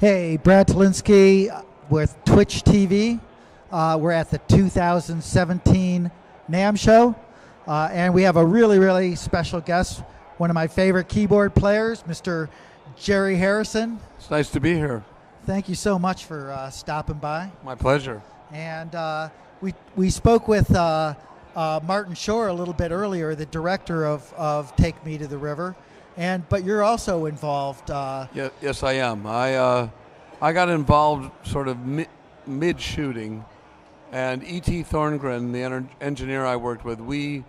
Hey, Brad Talinsky with Twitch TV. We're at the 2017 NAMM show, and we have a really, really special guest, one of my favorite keyboard players, Mr. Jerry Harrison. It's nice to be here. Thank you so much for stopping by. My pleasure. And we spoke with Martin Shore a little bit earlier, the director of Take Me to the River. But you're also involved. Yes, I am. I got involved sort of mid-shooting, and E.T. Thorngren, the engineer I worked with, we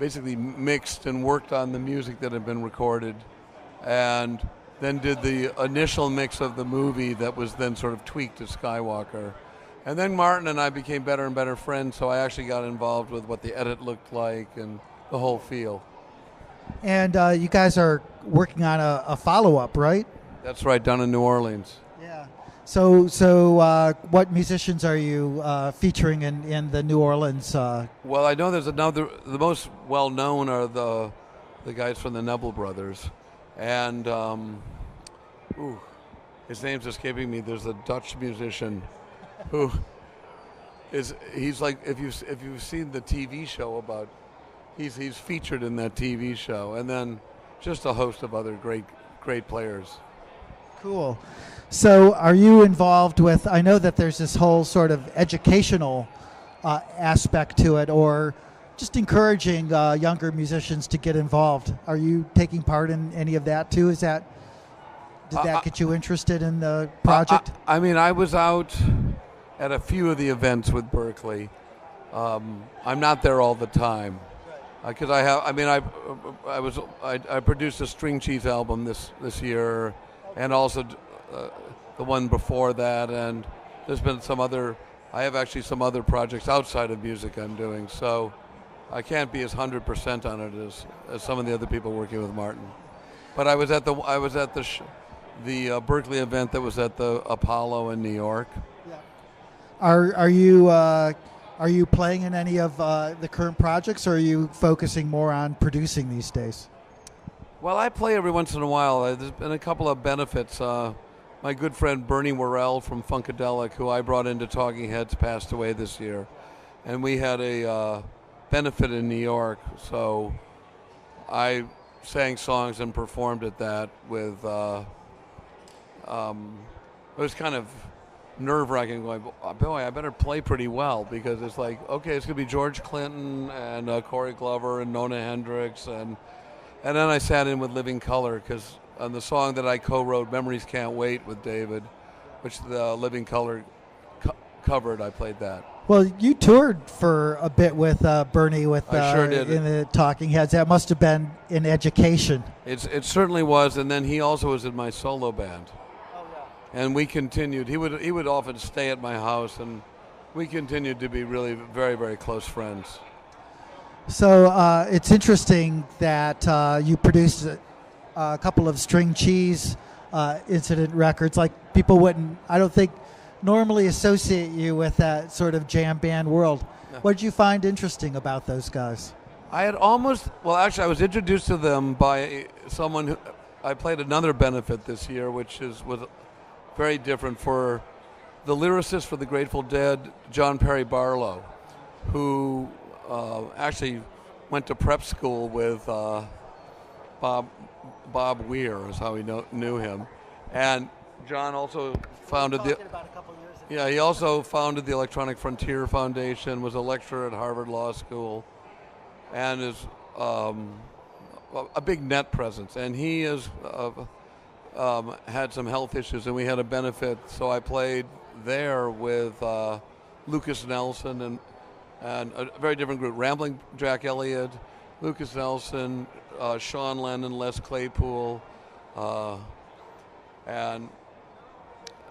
basically mixed and worked on the music that had been recorded, and then did the initial mix of the movie that was then sort of tweaked to Skywalker. And then Martin and I became better and better friends, so I actually got involved with what the edit looked like and the whole feel. And you guys are working on a follow-up, right? That's right, down in New Orleans. Yeah. So what musicians are you featuring in the New Orleans? Well, I know there's another. The most well-known are the guys from the Neville Brothers, and his name's escaping me. There's a Dutch musician who he's like, if you've seen the TV show about. He's featured in that TV show, and then just a host of other great players. Cool. So are you involved with, I know that there's this whole sort of educational aspect to it, or just encouraging younger musicians to get involved. Are you taking part in any of that too? Did that get you interested in the project? I mean, I was out at a few of the events with Berkeley. I'm not there all the time. Because I produced a String Cheese album this year, and also the one before that, and there's been I have actually some other projects outside of music I'm doing, so I can't be as 100% on it as some of the other people working with Martin. But I was at the Berkeley event that was at the Apollo in New York. Yeah. Are you playing in any of the current projects, or are you focusing more on producing these days? Well, I play every once in a while. There's been a couple of benefits. My good friend Bernie Worrell from Funkadelic, who I brought into Talking Heads, passed away this year. And we had a benefit in New York, so I sang songs and performed at that with, it was kind of nerve-wracking, going, boy, I better play pretty well, because it's like, okay, it's going to be George Clinton and Corey Glover and Nona Hendrix, and then I sat in with Living Color, because on the song that I co-wrote, Memories Can't Wait, with David, which the Living Color covered, I played that. Well, you toured for a bit with Bernie I sure did. In the Talking Heads. That must have been an education. It certainly was, and then he also was in my solo band. And we continued. He would often stay at my house, and we continued to be really very, very close friends. So it's interesting that you produced a couple of String Cheese incident records. Like, people wouldn't, I don't think, normally associate you with that sort of jam band world. No. What did you find interesting about those guys? I was introduced to them by someone who, I played another benefit this year, which was very different, for the lyricist for the Grateful Dead, John Perry Barlow, who actually went to prep school with Bob Weir, is how he knew him. And John also founded he also founded the Electronic Frontier Foundation, was a lecturer at Harvard Law School, and is a big net presence. And he is had some health issues, and we had a benefit, so I played there with Lucas Nelson and a very different group, Rambling Jack Elliott, Lucas Nelson, Sean Lennon, Les Claypool, and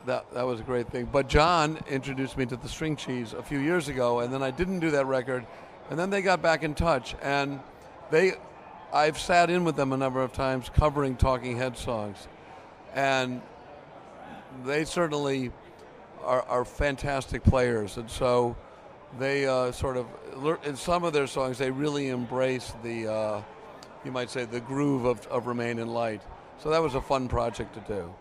that was a great thing. But John introduced me to the String Cheese a few years ago, and then I didn't do that record, and then they got back in touch, and I've sat in with them a number of times covering Talking Head songs. And they certainly are fantastic players, and so they in some of their songs, they really embrace the, you might say, the groove of Remain in Light. So that was a fun project to do.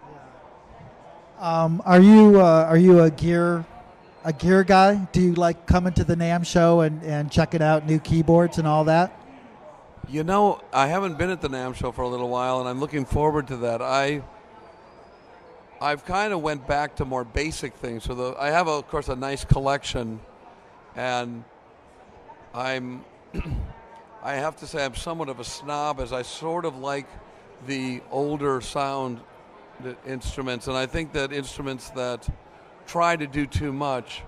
Are you a gear guy? Do you like coming to the NAMM show and checking out new keyboards and all that? You know, I haven't been at the NAMM show for a little while, and I'm looking forward to that. I've kind of went back to more basic things. So I have, of course, a nice collection, and I have to say I'm somewhat of a snob, as I sort of like the older sound instruments, and I think that instruments that try to do too much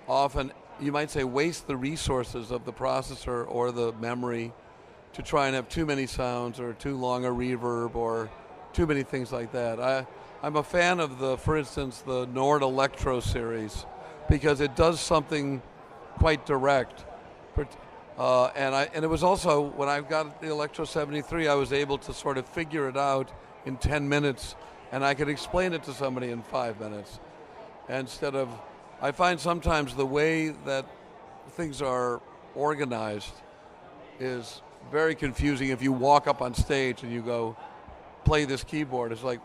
often, you might say, waste the resources of the processor or the memory to try and have too many sounds or too long a reverb or too many things like that. I'm a fan of for instance, the Nord Electro series, because it does something quite direct. And it was also, when I got the Electro 73, I was able to sort of figure it out in 10 minutes, and I could explain it to somebody in 5 minutes. Instead of, I find sometimes the way that things are organized is very confusing. If you walk up on stage and you go, play this keyboard, it's like,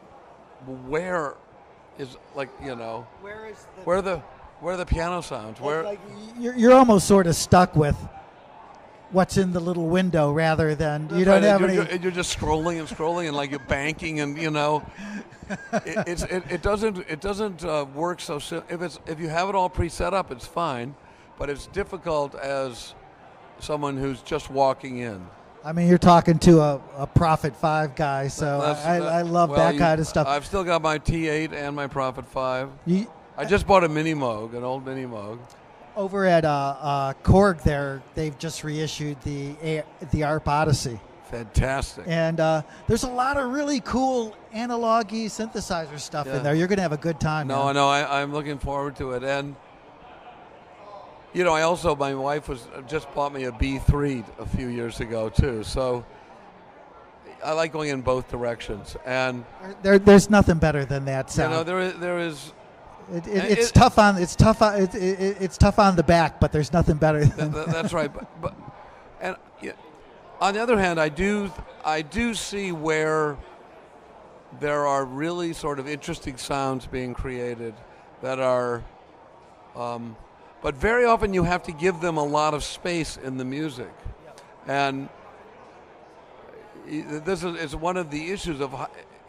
where is, like, you know, where are the piano sounds? Where like you're almost sort of stuck with what's in the little window rather than you don't have any. You're just scrolling and like you're banking, and you know, it doesn't work so if you have it all pre-set up, it's fine, but it's difficult as someone who's just walking in. I mean, you're talking to a Prophet 5 guy, so I love that kind of stuff. I've still got my T8 and my Prophet 5. I just bought a Mini Moog, an old Mini Moog. Over at Korg, they've just reissued the ARP Odyssey. Fantastic. And there's a lot of really cool analog-y synthesizer stuff in there. You're going to have a good time. No, I'm looking forward to it. And you know, my wife just bought me a B3 a few years ago too. So I like going in both directions. And there's nothing better than that sound. You know, there is. It's tough on the back, but there's nothing better than that. That's right. But and on the other hand, I do see where there are really sort of interesting sounds being created that are. But very often you have to give them a lot of space in the music. And this is one of the issues of,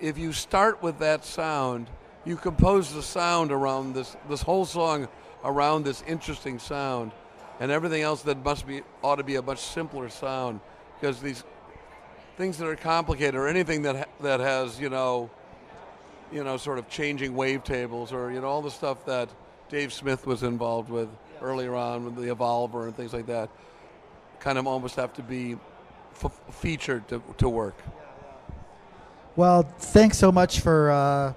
if you start with that sound, you compose the sound around this whole song around this interesting sound, and everything else that ought to be a much simpler sound, because these things that are complicated, or anything that has you know sort of changing wavetables, or you know all the stuff that Dave Smith was involved with earlier on with the Evolver and things like that, kind of almost have to be featured to work. Well, thanks so much for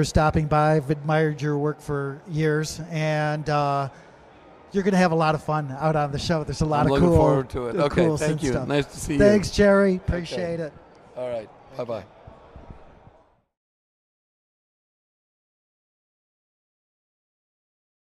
stopping by. I've admired your work for years, and you're going to have a lot of fun out on the show. There's a lot I'm of looking cool, forward to it. Okay, cool thank you. Stuff. Nice to see you. Thanks, Jerry. Appreciate it. All right. Bye-bye.